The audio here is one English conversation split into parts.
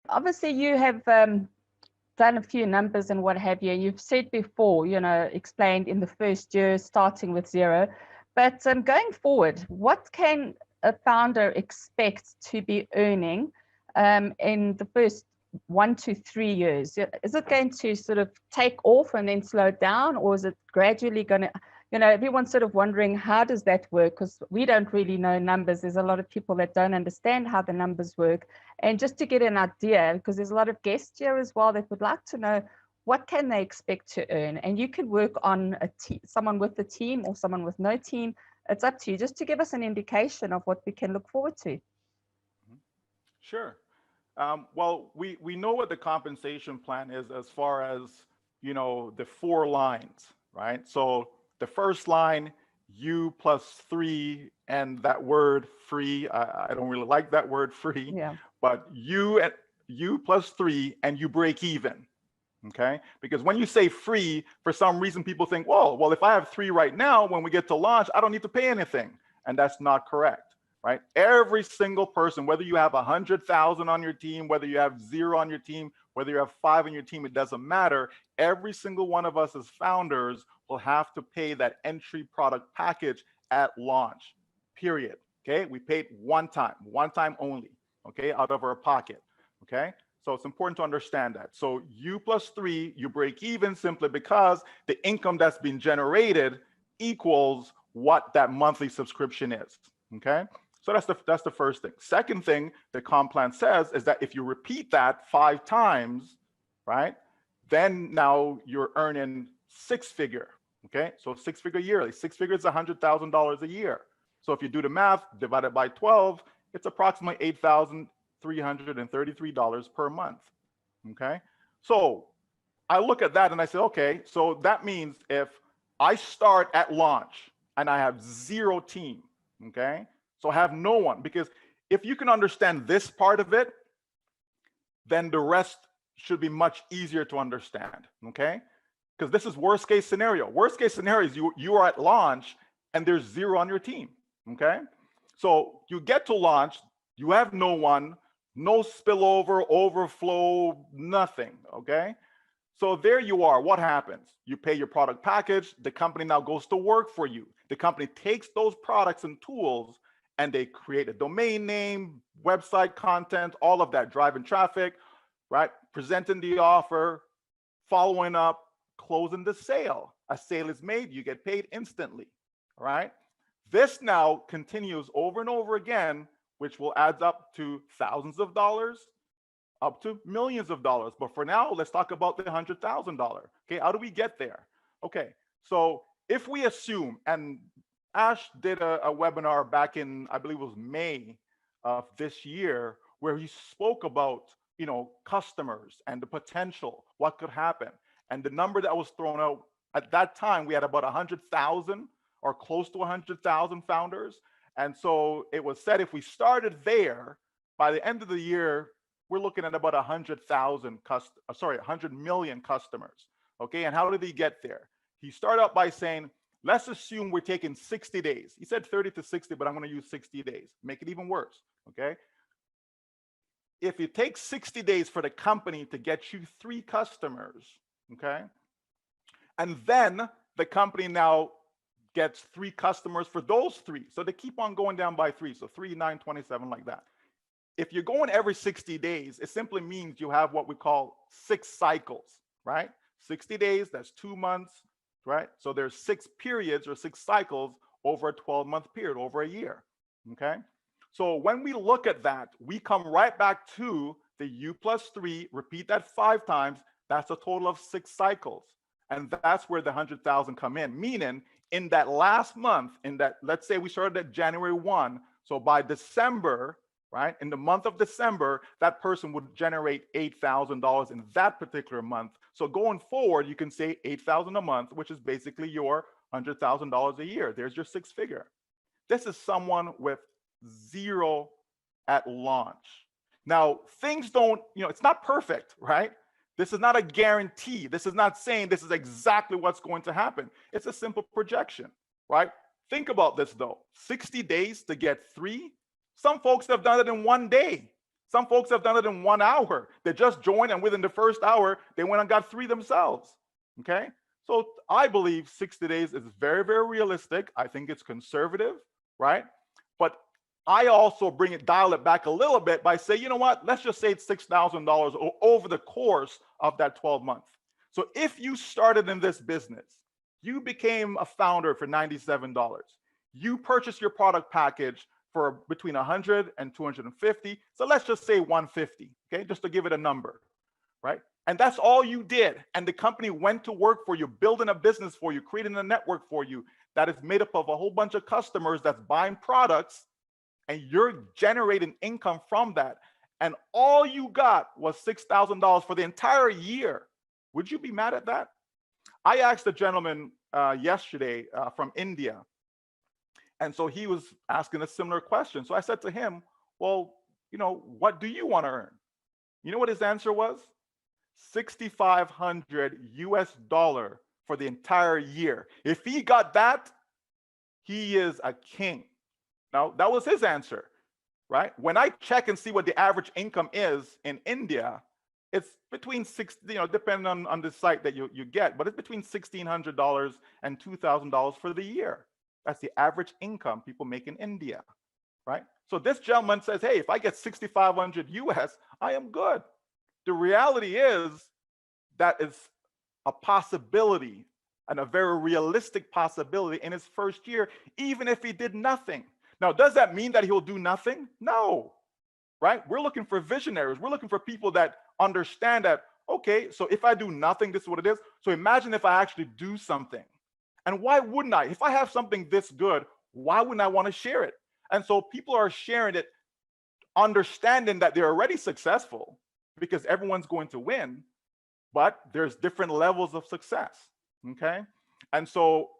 Obviously, you have done a few numbers and what have you. You've said before, explained in the first year, starting with zero. But going forward, what can a founder expect to be earning in the first 1 to 3 years? Is it going to sort of take off and then slow down, or is it gradually going to, everyone's sort of wondering, how does that work? Because we don't really know numbers. There's a lot of people that don't understand how the numbers work. And just to get an idea, because there's a lot of guests here as well that would like to know, what can they expect to earn? And you can work on someone with a team or someone with no team. It's up to you, just to give us an indication of what we can look forward to. Sure. Well, we know what the compensation plan is as far as, the 4 lines, right? So the first line, you plus 3, and that word free, I don't really like that word free, Yeah. but you plus 3 and you break even, okay? Because when you say free, for some reason people think, well, if I have 3 right now, when we get to launch, I don't need to pay anything. And that's not correct, right? Every single person, whether you have 100,000 on your team, whether you have 0 on your team, whether you have 5 on your team, it doesn't matter. Every single one of us as founders will have to pay that entry product package at launch, period. Okay, we paid one time only, okay, out of our pocket, okay? So it's important to understand that. So you plus 3, you break even simply because the income that's been generated equals what that monthly subscription is, okay? So that's the first thing. Second thing the comp plan says is that if you repeat that 5 times, right, then now you're earning 6-figure, okay? So 6-figure yearly. 6-figure is $100,000 a year. So if you do the math, divided by 12, it's approximately $8,333 per month, okay? So I look at that and I say, okay, so that means if I start at launch and I have 0 team, okay? So I have no one, because if you can understand this part of it, then the rest should be much easier to understand, okay? Because this is worst case scenario. Worst case scenario is you are at launch and there's 0 on your team, okay? So you get to launch, you have no one, no spillover, overflow, nothing, okay? So there you are. What happens? You pay your product package. The company now goes to work for you. The company takes those products and tools and they create a domain name, website content, all of that, driving traffic, right? Presenting the offer, following up, closing the sale. A sale is made, you get paid instantly, all right? This now continues over and over again, which will add up to thousands of dollars, up to millions of dollars. But for now, let's talk about the $100,000. Okay, how do we get there? Okay, so if we assume, and Ash did a webinar back in, I believe it was May of this year, where he spoke about, customers and the potential, what could happen. And the number that was thrown out at that time, we had about 100,000 or close to 100,000 founders. And so it was said if we started there, by the end of the year, we're looking at about 100 million customers. Okay, and how did he get there? He started out by saying, let's assume we're taking 60 days. He said 30 to 60, but I'm going to use 60 days. Make it even worse, okay? If it takes 60 days for the company to get you 3 customers, okay? And then the company now gets 3 customers for those 3. So they keep on going down by 3. So 3, 9, 27, like that. If you're going every 60 days, it simply means you have what we call 6 cycles, right? 60 days, that's 2 months, right? So there's 6 periods or 6 cycles over a 12-month period, over a year, okay? So when we look at that, we come right back to the U plus 3, repeat that 5 times, that's a total of 6 cycles. And that's where the 100,000 come in, meaning in that last month, let's say we started at January 1, so by December, right, in the month of December, that person would generate $8,000 in that particular month. So going forward, you can say $8,000 a month, which is basically your $100,000 a year. There's your 6-figure. This is someone with 0 at launch. Now, things don't, it's not perfect, right? This is not a guarantee. This is not saying this is exactly what's going to happen. It's a simple projection, right? Think about this though, 60 days to get 3. Some folks have done it in 1 day. Some folks have done it in 1 hour. They just joined, and within the first hour, they went and got 3 themselves. Okay? So I believe 60 days is very, very realistic. I think it's conservative, right? But I also dial it back a little bit by saying, you know what? Let's just say it's $6,000 over the course of that 12 months. So if you started in this business, you became a founder for $97. You purchased your product package for between 100 and 250. So let's just say 150, okay? Just to give it a number, right? And that's all you did. And the company went to work for you, building a business for you, creating a network for you that is made up of a whole bunch of customers that's buying products, and you're generating income from that. And all you got was $6,000 for the entire year. Would you be mad at that? I asked a gentleman yesterday from India. And so he was asking a similar question. So I said to him, well, you know, what do you want to earn? You know what his answer was? $6,500 for the entire year. If he got that, he is a king. Now, that was his answer, right? When I check and see what the average income is in India, it's between depending on the site that you get, but it's between $1,600 and $2,000 for the year. That's the average income people make in India, right? So this gentleman says, hey, if I get 6,500 US, I am good. The reality is that is a possibility, and a very realistic possibility in his first year, even if he did nothing. Now, does that mean that he'll do nothing? No, right? We're looking for visionaries. We're looking for people that understand that, okay, so if I do nothing, this is what it is. So imagine if I actually do something. And why wouldn't I? If I have something this good, why wouldn't I want to share it? And so people are sharing it, understanding that they're already successful because everyone's going to win, but there's different levels of success, okay? And so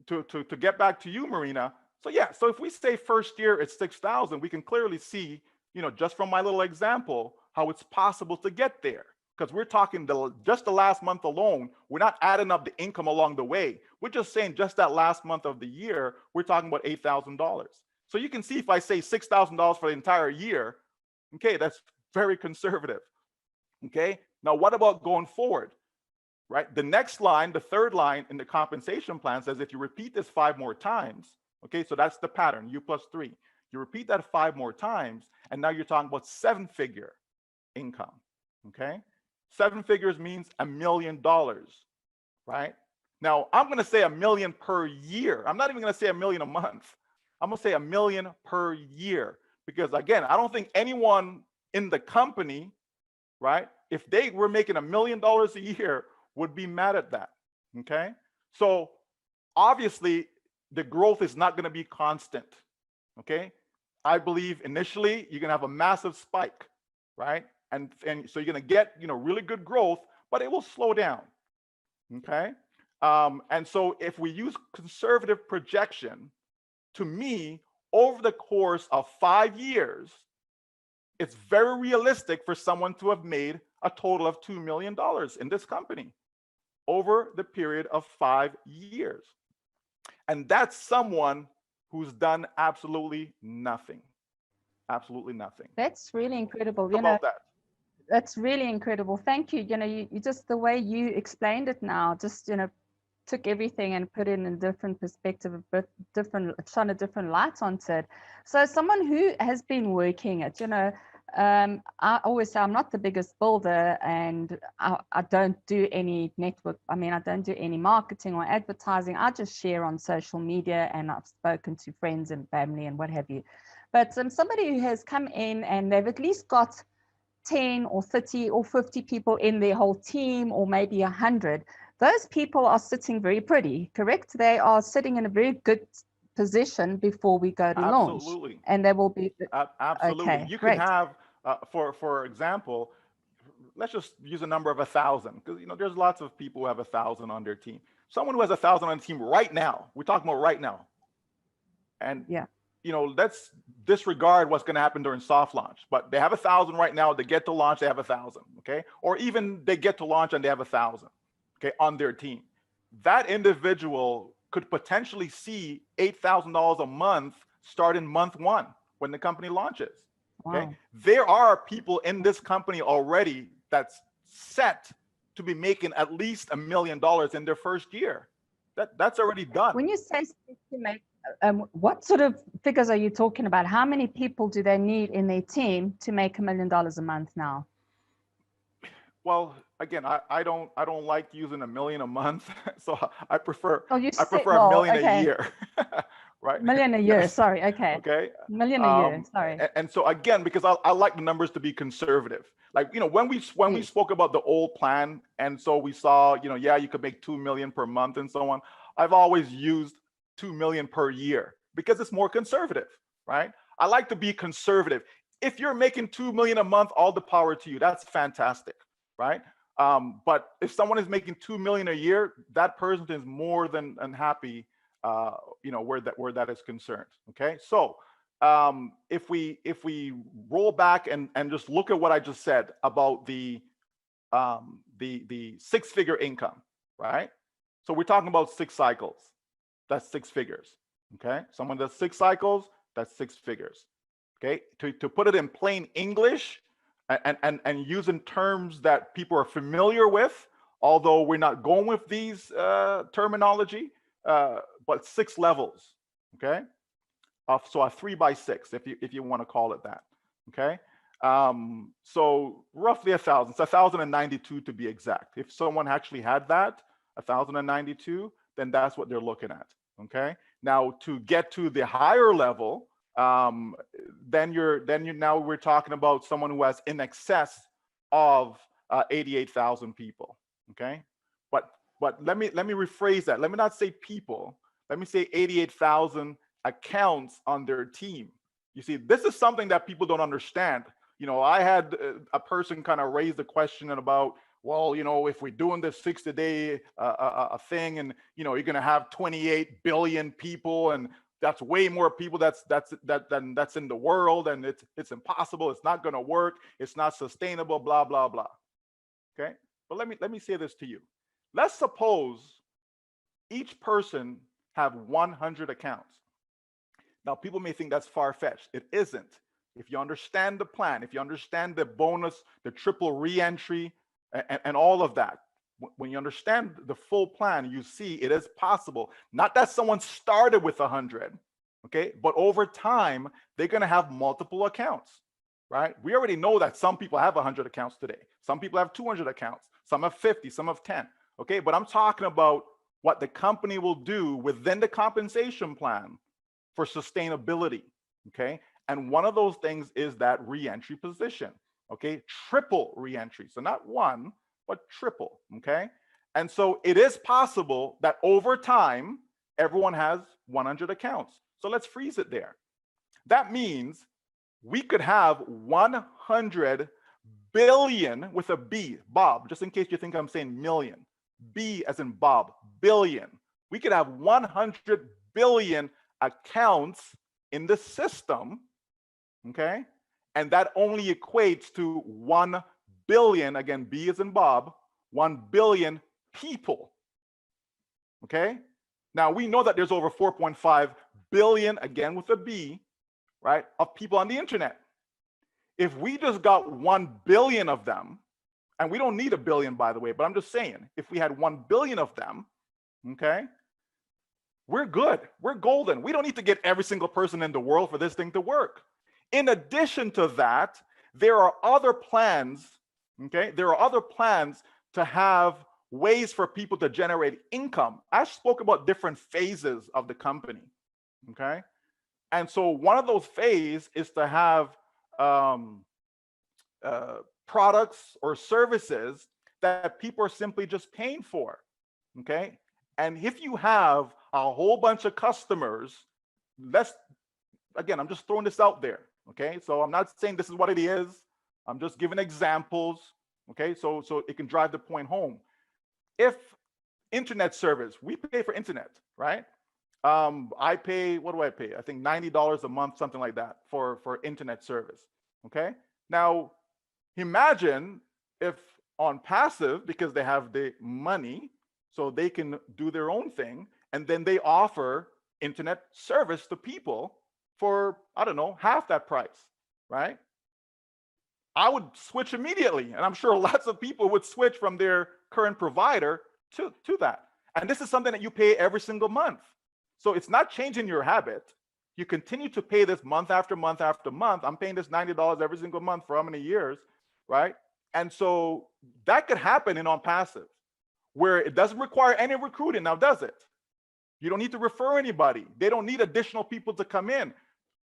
to get back to you, Marina, so yeah, so if we say first year it's 6,000, we can clearly see, you know, just from my little example, how it's possible to get there. Because we're talking just the last month alone, we're not adding up the income along the way. We're just saying just that last month of the year, we're talking about $8,000. So you can see if I say $6,000 for the entire year, okay, that's very conservative, okay? Now, what about going forward, right? The next line, the third line in the compensation plan says if you repeat this 5 more times, okay, so that's the pattern, U plus 3. You repeat that 5 more times, and now you're talking about 7-figure income, okay? 7 figures means $1 million, right? Now, I'm going to say $1 million per year. I'm not even going to say $1 million a month. I'm going to say $1 million per year because, again, I don't think anyone in the company, right, if they were making $1 million a year, would be mad at that, okay? So obviously, the growth is not going to be constant, okay? I believe initially you're going to have a massive spike, right? And so you're going to get, you know, really good growth, but it will slow down, okay? And so if we use conservative projection, to me, over the course of 5 years, it's very realistic for someone to have made a total of $2 million in this company over the period of 5 years. And that's someone who's done absolutely nothing. Absolutely nothing. That's really incredible. How about that? That's really incredible. Thank you. You know, you just the way you explained it now, just, you know, took everything and put it in a different perspective, a bit different, shone a different light onto it. So someone who has been working it, you know, I always say I'm not the biggest builder, and I don't do any network. I mean, I don't do any marketing or advertising. I just share on social media, and I've spoken to friends and family and what have you. But somebody who has come in and they've at least got 10 or 30 or 50 people in their whole team, or maybe 100, those people are sitting very pretty, correct? They are sitting in a very good position before we go to launch. Absolutely. And they will be absolutely. okay, You great. can have for example, let's just use a number of 1,000, because, you know, there's lots of people who have 1,000 on their team. Someone who has 1,000 on the team right now, we're talking about right now, and yeah, you know, let's disregard what's going to happen during soft launch, but they have 1,000 right now. They get to launch, they have 1,000, okay? Or even they get to launch and they have 1,000, okay, on their team. That individual could potentially see $8,000 a month starting month 1 when the company launches. Okay. Wow. There are people in this company already that's set to be making at least $1 million in their first year. That's already done. When you say to make, what sort of figures are you talking about? How many people do they need in their team to make $1 million a month now? Well, again, I don't like using $1 million a month, so I prefer Oh, you said, $1 well, million a okay, year, right? million a year. Sorry, okay, Okay. million a year. Sorry. And so again, because I like the numbers to be conservative. Like, you know, when we Yes. spoke about the old plan, and so we saw, you know, yeah, you could make 2 million per month and so on. I've always used 2 million per year because it's more conservative, right? I like to be conservative. If you're making 2 million a month, all the power to you. That's fantastic, right? But if someone is making 2 million a year, that person is more than unhappy, you know, where that is concerned. Okay, so if we roll back and just look at what I just said about the 6-figure income, right? So we're talking about 6 cycles. That's 6 figures. Okay, someone does 6 cycles, that's 6 figures. Okay, to put it in plain English, and using terms that people are familiar with, although we're not going with these terminology, but 6 levels. Okay, so a 3 by 6, if you want to call it that. Okay, so roughly 1,000. It's 1,092 to be exact. If someone actually had that 1,092, then that's what they're looking at. Okay, now to get to the higher level, then now we're talking about someone who has in excess of 88,000 people. Okay, but let me rephrase that. Let me not say people. Let me say 88,000 accounts on their team. You see, this is something that people don't understand. You know, I had a person kind of raise the question about, well, you know, if we're doing this 60-day thing, and you know, you're going to have 28 billion people, and that's way more people that's in the world, and it's impossible. It's not going to work. It's not sustainable. Blah blah blah. Okay, but let me say this to you. Let's suppose each person have 100 accounts. Now, people may think that's far-fetched. It isn't. If you understand the plan, if you understand the bonus, the triple re-entry, and all of that, when you understand the full plan, you see it is possible. Not that someone started with 100, okay, but over time, they're going to have multiple accounts, right? We already know that some people have 100 accounts today. Some people have 200 accounts. Some have 50, some have 10, okay? But I'm talking about what the company will do within the compensation plan for sustainability, okay? And one of those things is that re-entry position, okay? Triple re-entry, so not one, but triple, okay? And so it is possible that over time, everyone has 100 accounts. So let's freeze it there. That means we could have 100 billion with a B, Bob, just in case you think I'm saying million, B as in Bob, billion. We could have 100 billion accounts in the system, okay? And that only equates to 1 billion, again, B as in Bob, 1 billion people, okay? Now, we know that there's over 4.5 billion, again with a B, right, of people on the internet. If we just got 1 billion of them, and we don't need a billion, by the way, but I'm just saying, if we had 1 billion of them, okay, we're good. We're golden. We don't need to get every single person in the world for this thing to work. In addition to that, there are other plans, okay? There are other plans to have ways for people to generate income. I spoke about different phases of the company, okay? And so one of those phases is to have products or services that people are simply just paying for, okay? And if you have a whole bunch of customers, again, I'm just throwing this out there, okay? So I'm not saying this is what it is. I'm just giving examples, okay? So it can drive the point home. If internet service, we pay for internet, right? I pay, what do I pay? I think $90 a month, something like that for internet service, okay? Now, imagine if ONPASSIVE, because they have the money, so they can do their own thing, and then they offer internet service to people for, I don't know, half that price, right? I would switch immediately. And I'm sure lots of people would switch from their current provider to that. And this is something that you pay every single month. So it's not changing your habit. You continue to pay this month after month after month. I'm paying this $90 every single month for how many years, right? And so that could happen in ONPASSIVE, where it doesn't require any recruiting now, does it? You don't need to refer anybody. They don't need additional people to come in.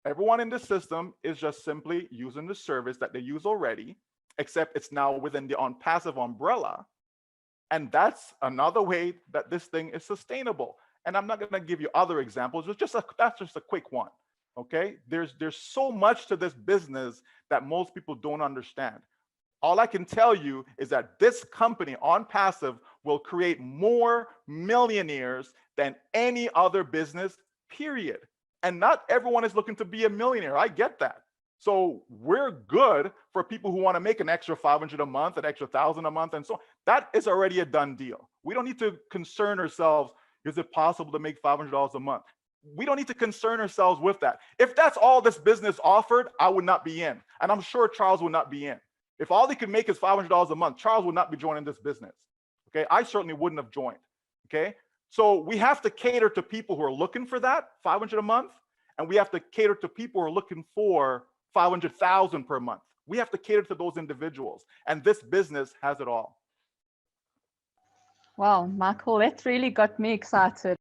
Everyone in the system is just simply using the service that they use already, except it's now within the ONPASSIVE umbrella. And that's another way that this thing is sustainable. And I'm not going to give you other examples. That's just a quick one. Okay. There's so much to this business that most people don't understand. All I can tell you is that this company, ONPASSIVE, will create more millionaires than any other business, period. And not everyone is looking to be a millionaire. I get that. So we're good for people who want to make an extra 500 a month, an extra 1,000 a month, and so on. That is already a done deal. We don't need to concern ourselves. Is it possible to make $500 a month? We don't need to concern ourselves with that. If that's all this business offered, I would not be in. And I'm sure Charles would not be in. If all they could make is $500 a month, Charles would not be joining this business. Okay, I certainly wouldn't have joined. Okay, so we have to cater to people who are looking for that 500 a month, and we have to cater to people who are looking for 500,000 per month. We have to cater to those individuals, and this business has it all. Wow, Michael, that really got me excited.